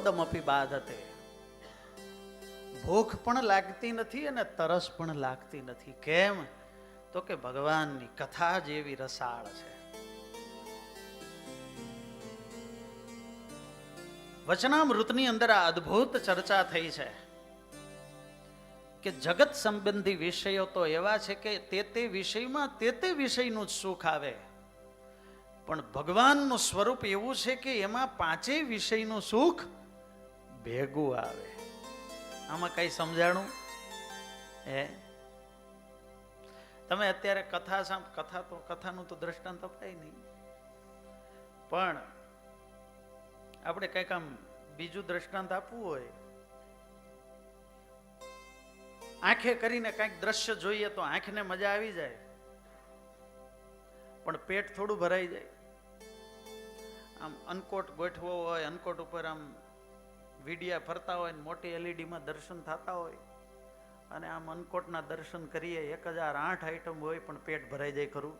ક્રોધમપી બાધતે. ભૂખ પણ લાગતી નથી અને તરસ પણ લાગતી નથી. કેમ? તો કે ભગવાનની કથા જેવી રસાળ છે. વચનામૃતની અંદર આ અદ્ભુત ચર્ચા થઈ છે કે જગત સંબંધી વિષયો તો એવા છે કે તે વિષયમાં તે વિષયનું જ સુખ આવે, પણ ભગવાનનું સ્વરૂપ એવું છે કે એમાં પાંચેય વિષયનું સુખ ભેગું આવે. આમાં કઈ સમજાણું? તમે અત્યારે કથાનું તો દ્રષ્ટાંત અપાય નહીં, પણ આપણે કંઈક આમ બીજું દ્રષ્ટાંત આપવું હોય, આંખે કરીને કંઈક દ્રશ્ય જોઈએ તો આંખને મજા આવી જાય, પણ પેટ થોડું ભરાઈ જાય. આમ અનકોટ ગોઠવો હોય, અનકોટ ઉપર આમ વીડિયા ફરતા હોય, મોટી એલઈડીમાં દર્શન થતા હોય, અને આમ અનકોટના દર્શન કરીએ, 1008 આઈટમ હોય પણ પેટ ભરાઈ જાય ખરું?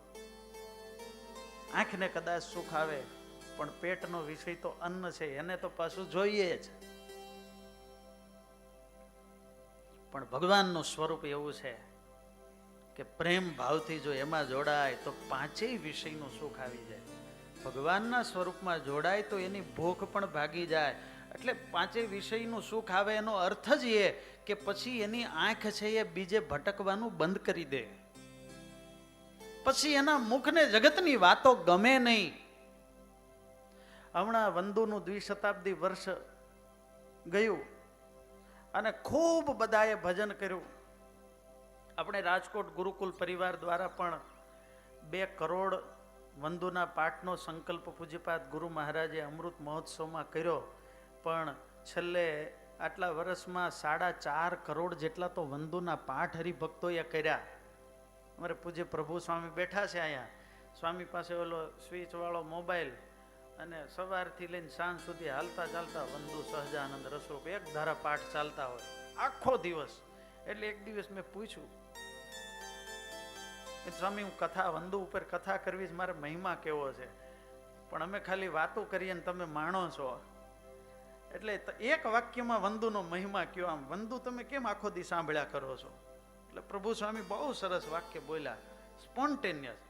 આંખને કદાચ સુખ આવે, પણ પેટનો વિષય તો અન્ન છે, એને તો પાછું જોઈએ જ. પણ ભગવાનનું સ્વરૂપ એવું છે કે પ્રેમ ભાવથી જો એમાં જોડાય તો પાંચેય વિષયનું સુખ આવી જાય. ભગવાનના સ્વરૂપમાં જોડાય તો એની ભૂખ પણ ભાગી જાય. એટલે પાંચેય વિષયનું સુખ આવે એનો અર્થ જ એ કે પછી એની આંખ છે એ બીજે ભટકવાનું બંધ કરી દે. પછી એના મુખને જગતની વાતો ગમે નહીં. હમણાં વંદુનું દ્વિશતાબ્દી વર્ષ ગયું અને ખૂબ બધાએ ભજન કર્યું. આપણે રાજકોટ ગુરુકુલ પરિવાર દ્વારા પણ 2 કરોડ વંદુના પાઠનો સંકલ્પ પૂજ્યપાદ ગુરુ મહારાજે અમૃત મહોત્સવમાં કર્યો, પણ છેલ્લે આટલા વર્ષમાં 4.5 કરોડ જેટલા તો વંદુના પાઠ હરિભક્તોએ કર્યા. અમારે પૂજ્ય પ્રભુ સ્વામી બેઠા છે અહીંયા, સ્વામી પાસે ઓલો સ્વિચ વાળો મોબાઈલ, અને સવારથી લઈને સાંજ સુધી હાલતા ચાલતા વંદુ સહજાનંદ રસરૂપ એક ધારા પાઠ ચાલતા હોય આખો દિવસ. એટલે એક દિવસ મેં પૂછ્યું, સ્વામી હું કથા વંદુ ઉપર કથા કરવી છે, મારે મહિમા કેવો છે, પણ અમે ખાલી વાતો કરીએ ને તમે માણો છો, એટલે એક વાક્યમાં વંદુનો મહિમા કયો. આમ વંદુ તમે કેમ આખો દી સાંભળ્યા કરો છો? એટલે પ્રભુ સ્વામી બહુ સરસ વાક્ય બોલ્યા, સ્પોન્ટેનિયસ.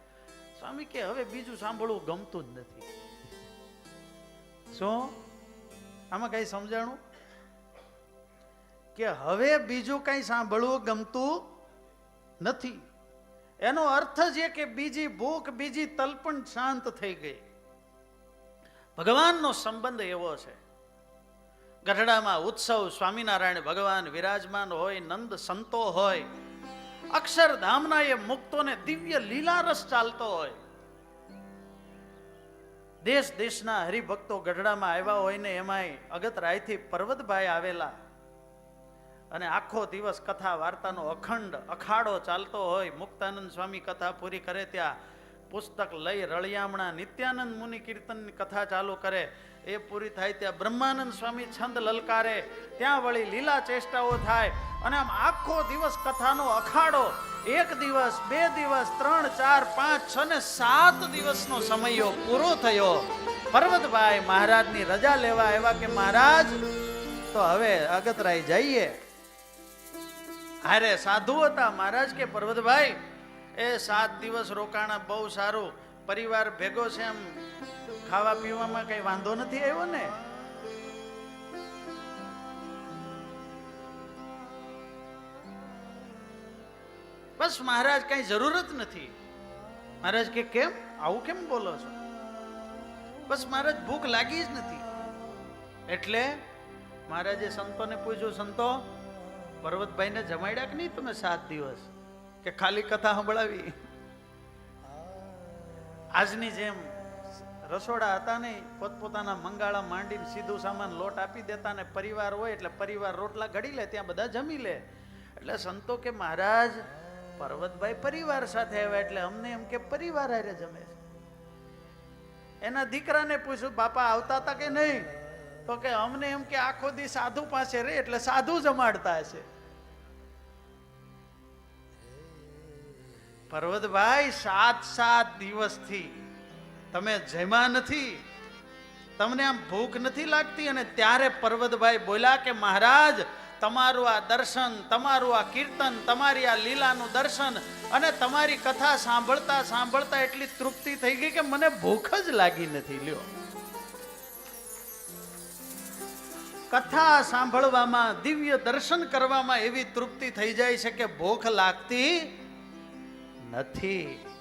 સ્વામી કે હવે બીજું સાંભળવું ગમતું જ નથી. શું આમાં કઈ સમજાણું? કે હવે બીજું કઈ સાંભળવું ગમતું નથી. એનો અર્થ જ એ કે બીજી ભૂખ, બીજી તલપણ શાંત થઈ ગઈ. ભગવાનનો સંબંધ એવો છે. ગઢડામાં ઉત્સવ, સ્વામિનારાયણ ભગવાન વિરાજમાન હોય, નંદ સંતો હોય, અક્ષરધામના એ મુક્તોને દિવ્ય લીલારસ ચાલતો હોય. દેશ દેશના હરિભક્તો ગઢડામાં આવ્યા હોય ને એમાંય અગતરાયથી પર્વતભાઈ આવેલા, અને આખો દિવસ કથા વાર્તાનો અખંડ અખાડો ચાલતો હોય. મુક્તાનંદ સ્વામી કથા પૂરી કરે ત્યાં પુસ્તક લઈ રળિયામણા નિત્યાનંદ મુનિ કીર્તનની કથા ચાલુ કરે, એ પૂરી થાય ત્યાં બ્રહ્માનંદ સ્વામી છંદ લલકારે, ત્યાં વળી લીલા ચેષ્ટાઓ થાય, અને આમ આખો દિવસ કથાનો અખાડો. 1 દિવસ, 2 દિવસ, 3, 4, 5, 6 ને 7 દિવસનો સમયો પૂરો થયો. પર્વતભાઈ મહારાજની રજા લેવા આવ્યા કે મહારાજ તો હવે અગતરાય જઈએ. અરે સાધુ હતા મહારાજ કે પર્વતભાઈ એ 7 દિવસ રોકાણા, બહુ સારું, પરિવાર ભેગો છે, એમ ખાવા પીવામાં કઈ વાંધો નથી આવ્યો ને? બસ મહારાજ કઈ જરૂરત નથી. મહારાજ કે કેમ આવું કેમ બોલો છો? બસ મહારાજ ભૂખ લાગી જ નથી. એટલે મહારાજે સંતોને પૂછ્યું, સંતો પર્વતભાઈને જમાડ્યા કે નહીં તમે 7 દિવસ? કે ખાલી કથા સંભળાવી? આજની જેમ રસોડા હતા નહીં, પોતપોતાના મંગાળા માંડીને સીધું સામાન લોટ આપી દેતા, ને પરિવાર હોય એટલે પરિવાર રોટલા ઘડી લે, ત્યાં બધા જમી લે. એટલે સંતો કે મહારાજ પર્વતભાઈ પરિવાર સાથે આવ્યા એટલે અમને એમ કે પરિવાર હારે જમે છે. એના દીકરાને પૂછ્યું, બાપા આવતા હતા કે નહીં? તો કે અમને એમ કે આખો દી સાધુ પાસે રહે એટલે સાધુ જમાડતા હશે. પર્વતભાઈ 7 દિવસથી તમે જમ્યા નથી, તમને આમ ભૂખ નથી લાગતી? અને ત્યારે પર્વતભાઈ બોલ્યા કે મહારાજ, તમારું આ દર્શન, તમારું આ કીર્તન, તમારી આ લીલાનું દર્શન અને તમારી કથા સાંભળતા સાંભળતા એટલી તૃપ્તિ થઈ ગઈ કે મને ભૂખ જ લાગી નથી. લ્યો, કથા સાંભળવામાં, દિવ્ય દર્શન કરવામાં એવી તૃપ્તિ થઈ જાય છે કે ભૂખ લાગતી નથી.